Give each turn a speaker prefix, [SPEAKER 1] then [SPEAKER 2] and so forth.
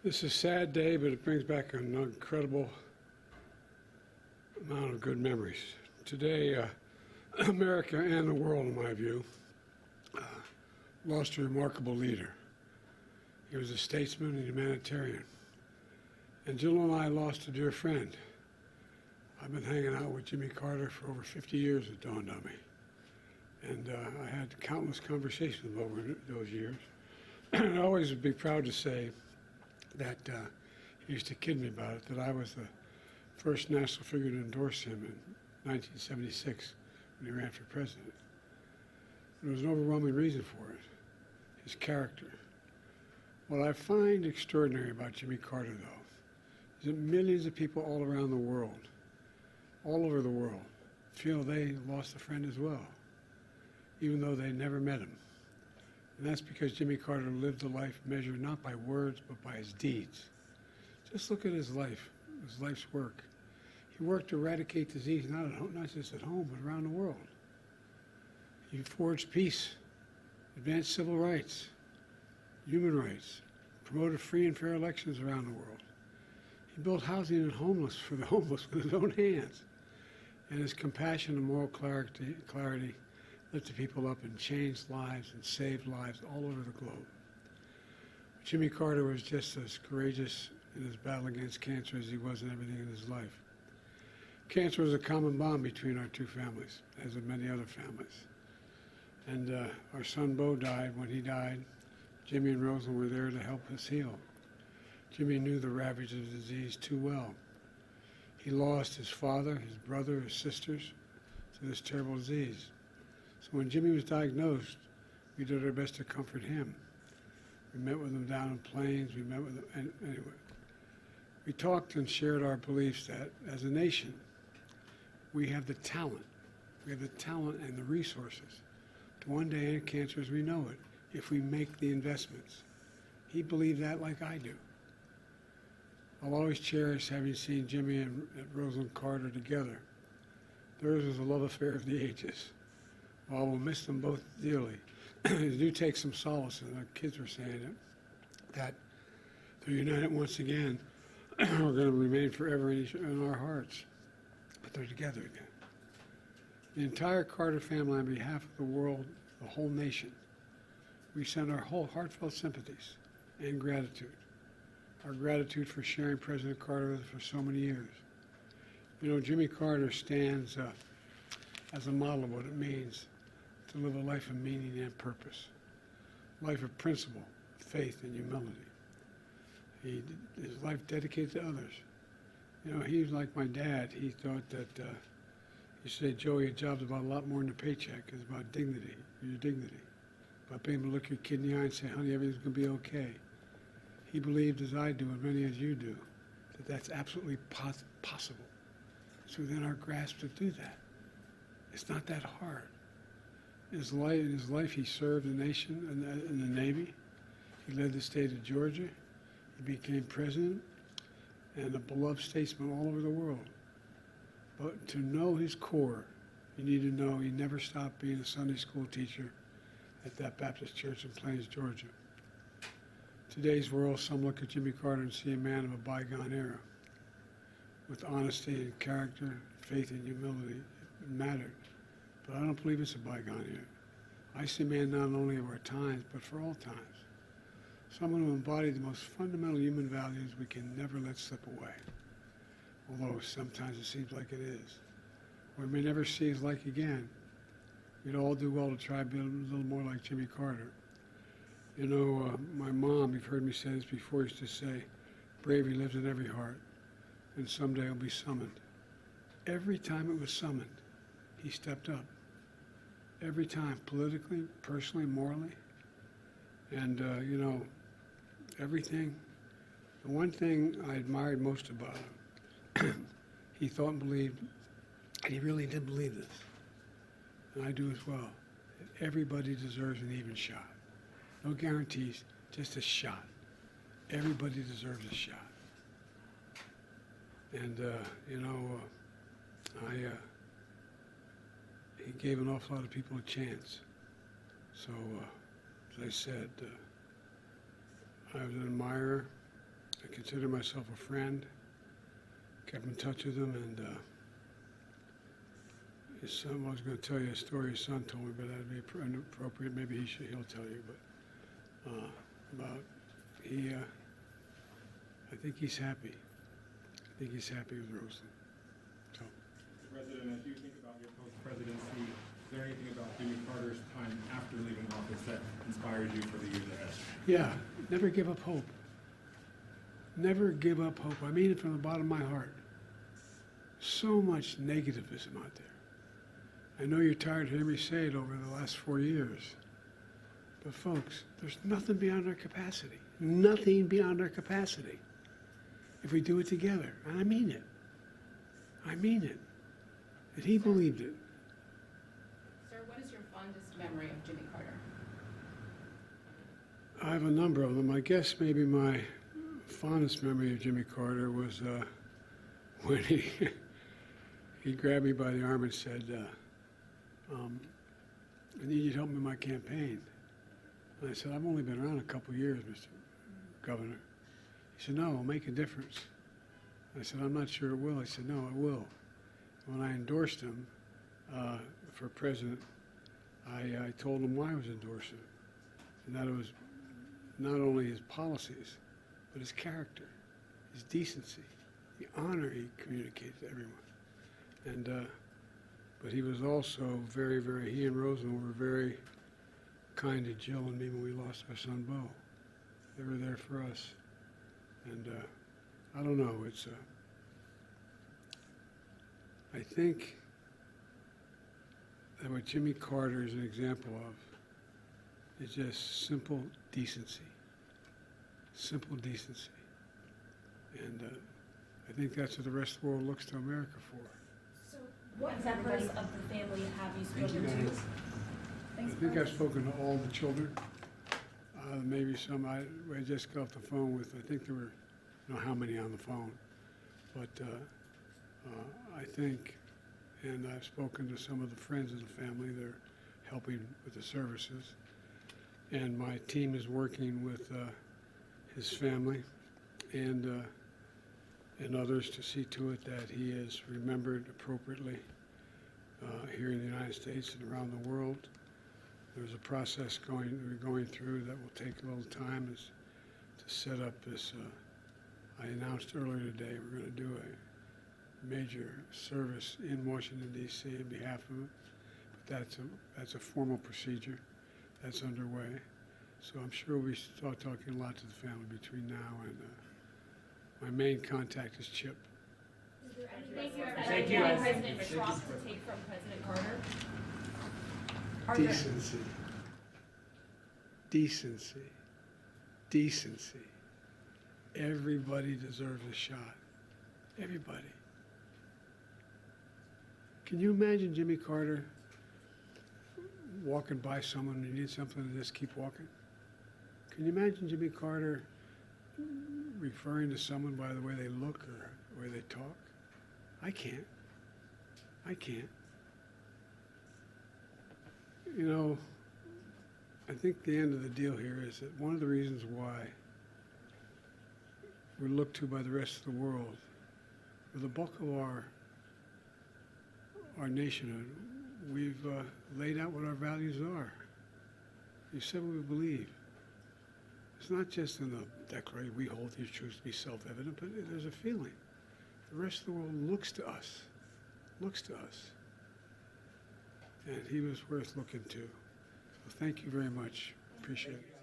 [SPEAKER 1] This is a sad day, but it brings back an incredible amount of good memories. Today, America and the world, in my view, lost a remarkable leader. He was a statesman and humanitarian. And Jill and I lost a dear friend. I've been hanging out with Jimmy Carter for over 50 years, it dawned on me. And I had countless conversations over those years. And I always would be proud to say that he used to kid me about it, that I was the first national figure to endorse him in 1976 when he ran for president. There was an overwhelming reason for it, his character. What I find extraordinary about Jimmy Carter, though, is that millions of people all around the world, all over the world, feel they lost a friend as well, even though they never met him. And that's because Jimmy Carter lived a life measured not by words, but by his deeds. Just look at his life's work. He worked to eradicate disease, not just at home, but around the world. He forged peace, advanced civil rights, human rights, promoted free and fair elections around the world. He built housing for the homeless with his own hands. And his compassion and moral clarity lifted people up and changed lives and saved lives all over the globe. Jimmy Carter was just as courageous in his battle against cancer as he was in everything in his life. Cancer was a common bond between our two families, as with many other families. And our son Bo died. When he died, Jimmy and Rosalind were there to help us heal. Jimmy knew the ravage of the disease too well. He lost his father, his brother, his sisters to this terrible disease. So when Jimmy was diagnosed, we did our best to comfort him. We met with him down in Plains. We met with him anyway. We talked and shared our beliefs that as a nation, we have the talent. We have the talent and the resources to one day end cancer as we know it, if we make the investments. He believed that like I do. I'll always cherish having seen Jimmy and Rosalind Carter together. Theirs was a love affair of the ages. While we'll miss them both dearly, I do take some solace in the kids were saying it, that they're united once again. We're going to remain forever in our hearts, but they're together again. The entire Carter family, on behalf of the world, the whole nation, we send our whole heartfelt sympathies and gratitude. Our gratitude for sharing President Carter with us for so many years. You know, Jimmy Carter stands as a model of what it means to live a life of meaning and purpose, a life of principle, faith, and humility. His life dedicated to others. You know, he was like my dad. He thought that, he said, Joey, a job's about a lot more than a paycheck. It's about dignity, your dignity. About being able to look your kid in the eye and say, honey, everything's going to be okay. He believed, as I do, and many as you do, that that's absolutely possible. It's within our grasp to do that. It's not that hard. In his life, he served the nation in the Navy. He led the state of Georgia. He became president and a beloved statesman all over the world. But to know his core, you need to know he never stopped being a Sunday school teacher at that Baptist church in Plains, Georgia. Today's world, some look at Jimmy Carter and see a man of a bygone era. With honesty and character, faith and humility, it mattered. But I don't believe it's a bygone era. I see a man not only of our times, but for all times. Someone who embodied the most fundamental human values we can never let slip away. Although sometimes it seems like it is. We may never see his like again. We'd all do well to try to be a little more like Jimmy Carter. You know, my mom, you've heard me say this before, used to say, bravery lives in every heart, and someday it'll be summoned. Every time it was summoned, he stepped up. Every time, politically, personally, morally. And, you know, everything. The one thing I admired most about him, he thought and believed, and he really did believe this, and I do as well, that everybody deserves an even shot. No guarantees, just a shot. Everybody deserves a shot. And, you know, he gave an awful lot of people a chance. So, as I said, I was an admirer, I consider myself a friend. Kept in touch with him, and his son, I was going to tell you a story his son told me, but that'd be inappropriate. Maybe he'll tell you, but about I think he's happy. I think he's happy with Roseland. So.
[SPEAKER 2] Mr. President, as you think about your post-presidency, is there anything about Jimmy Carter's time after leaving office that inspires you for the years ahead?
[SPEAKER 1] Yeah, never give up hope. Never give up hope. I mean it from the bottom of my heart. So much negativism out there. I know you're tired of hearing me say it over the last 4 years. But folks, there's nothing beyond our capacity. Nothing beyond our capacity. If we do it together. And I mean it. I mean it. And he believed it.
[SPEAKER 3] Sir, what is your fondest memory of Jimmy Carter?
[SPEAKER 1] I have a number of them. I guess maybe my fondest memory of Jimmy Carter was when he grabbed me by the arm and said, I need you to help me in my campaign. And I said, I've only been around a couple of years, Mr. Governor. He said, no, it'll make a difference. I said, I'm not sure it will. He said, no, it will. When I endorsed him for president, I told him why I was endorsing him, and that it was not only his policies, but his character, his decency, the honor he communicated to everyone. And but he was also very, very, he and Roseland were very kind to Jill and me when we lost our son, Bo. They were there for us. And I don't know, I think that what Jimmy Carter is an example of is just simple decency. Simple decency. And I think that's what the rest of the world looks to America for.
[SPEAKER 4] So what members of the family have you spoken to?
[SPEAKER 1] I think I've spoken to all the children. Maybe some I just got off the phone with. I think there were, I don't know how many on the phone, but I think, and I've spoken to some of the friends of the family. They're helping with the services, and my team is working with his family and others to see to it that he is remembered appropriately here in the United States and around the world. There's a process we're going through that will take a little time to set up this. I announced earlier today we're going to do a major service in Washington, D.C. on behalf of it. But that's a formal procedure that's underway. So I'm sure we start talking a lot to the family between now and my main contact is Chip.
[SPEAKER 4] Is there anything President Trump to take from President Carter?
[SPEAKER 1] Decency. Decency. Decency. Everybody deserves a shot. Everybody. Can you imagine Jimmy Carter walking by someone who needs something and just keep walking? Can you imagine Jimmy Carter referring to someone by the way they look or the way they talk? I can't. I can't. You know, I think the end of the deal here is that one of the reasons why we're looked to by the rest of the world, for the bulk of our nationhood, we've laid out what our values are. You said what we believe. It's not just in the Declaration, we hold these truths to be self-evident, but there's a feeling. The rest of the world looks to us. And he was worth looking to. So thank you very much. Appreciate it.